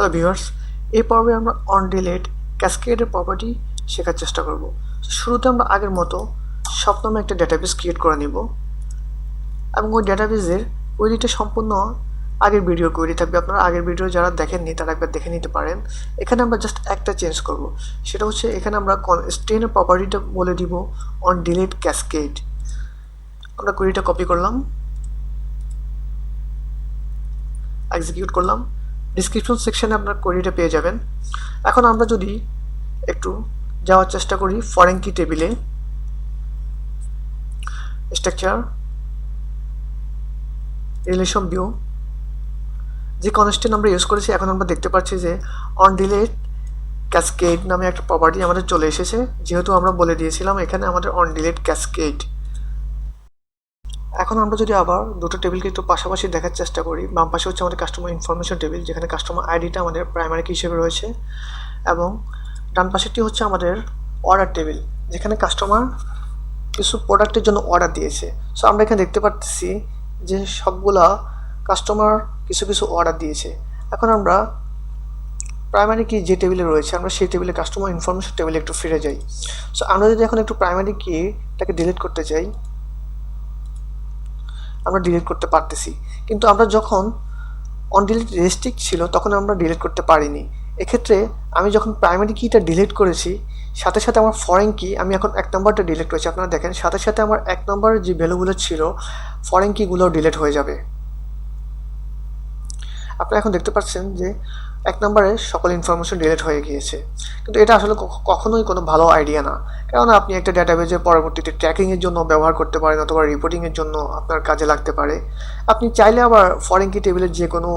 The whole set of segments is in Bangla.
হ্যালো ভিউয়ার্স, এই পর্বে আমরা অন ডিলেট ক্যাসকেডের প্রপার্টি শেখার চেষ্টা করব। শুরুতে আমরা আগের মতো শপ নামে একটা ডেটাবেস ক্রিয়েট করে নিব এবং ওই ডেটাবেসের কোয়েরিটা সম্পূর্ণ আগের ভিডিওর কোয়েরি থাকবে। আপনারা আগের ভিডিও যারা দেখেননি তারা একবার দেখে নিতে পারেন। এখানে আমরা জাস্ট একটা চেঞ্জ করব, সেটা হচ্ছে এখানে আমরা স্ট্রিংয়ের প্রপার্টিটা বলে দিব অন ডিলেট ক্যাসকেড। আমরা কোয়েরিটা কপি করলাম, এক্সিকিউট করলাম। ডিসক্রিপশন সেকশনে আপনার কোয়েরিটা পেয়ে যাবেন। এখন আমরা যদি একটু যাওয়ার চেষ্টা করি ফরেন কি টেবিলে, স্ট্রাকচার, রিলেশন ভিউ, যে কনস্ট্যান্ট আমরা ইউজ করেছি, এখন আমরা দেখতে পাচ্ছি যে অন ডিলেট ক্যাসকেড নামে একটা প্রপার্টি আমাদের চলে এসেছে, যেহেতু আমরা বলে দিয়েছিলাম এখানে আমাদের অন ডিলেট ক্যাসকেড। এখন আমরা যদি আবার দুটো টেবিলকে একটু পাশাপাশি দেখার চেষ্টা করি, বাম পাশে হচ্ছে আমাদের কাস্টমার ইনফরমেশন টেবিল, যেখানে কাস্টমার আইডিটা আমাদের প্রাইমারি কি হিসেবে রয়েছে, এবং ডান পাশেরটি হচ্ছে আমাদের অর্ডার টেবিল, যেখানে কাস্টমার কিছু প্রোডাক্টের জন্য অর্ডার দিয়েছে। সো আমরা এখানে দেখতে পাচ্ছি যে সবগুলা কাস্টমার কিছু কিছু অর্ডার দিয়েছে। এখন আমরা প্রাইমারি কি যে টেবিলে রয়েছে, আমরা সেই টেবিলে কাস্টমার ইনফরমেশন টেবিলে একটু ফিরে যাই। সো আমরা যদি এখন একটু প্রাইমারি কিটাকে ডিলিট করতে চাই, আমরা ডিলিট করতে পারতেছি, কিন্তু আমরা যখন অন ডিলিট রেস্ট্রিক্ট ছিল তখন আমরা ডিলিট করতে পারিনি। এক্ষেত্রে আমি যখন প্রাইমারি কিটা ডিলিট করেছি, সাথে সাথে আমার ফরেন কি, আমি এখন 1 নম্বরটা ডিলিট করেছি, আপনারা দেখেন সাথে সাথে আমার 1 নম্বরের যে ভ্যালুগুলো ছিল ফরেন কিগুলোও ডিলিট হয়ে যাবে। আপনারা এখন দেখতে পাচ্ছেন যে 1 নম্বরে সকল ইনফরমেশন ডিলিট হয়ে গিয়েছে। কিন্তু এটা আসলে কখনোই কোনো ভালো আইডিয়া না, কারণ আপনি একটা ডেটাবেজে পরবর্তীতে ট্র্যাকিংয়ের জন্য ব্যবহার করতে পারেন অথবা রিপোর্টিংয়ের জন্য আপনার কাজে লাগতে পারে। আপনি চাইলে আবার ফরেন কি টেবিলের যে কোনো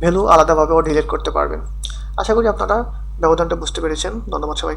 ভ্যালু আলাদাভাবেও ডিলিট করতে পারবেন। আশা করি আপনারা ব্যবধানটা বুঝতে পেরেছেন। ধন্যবাদ সবাইকে।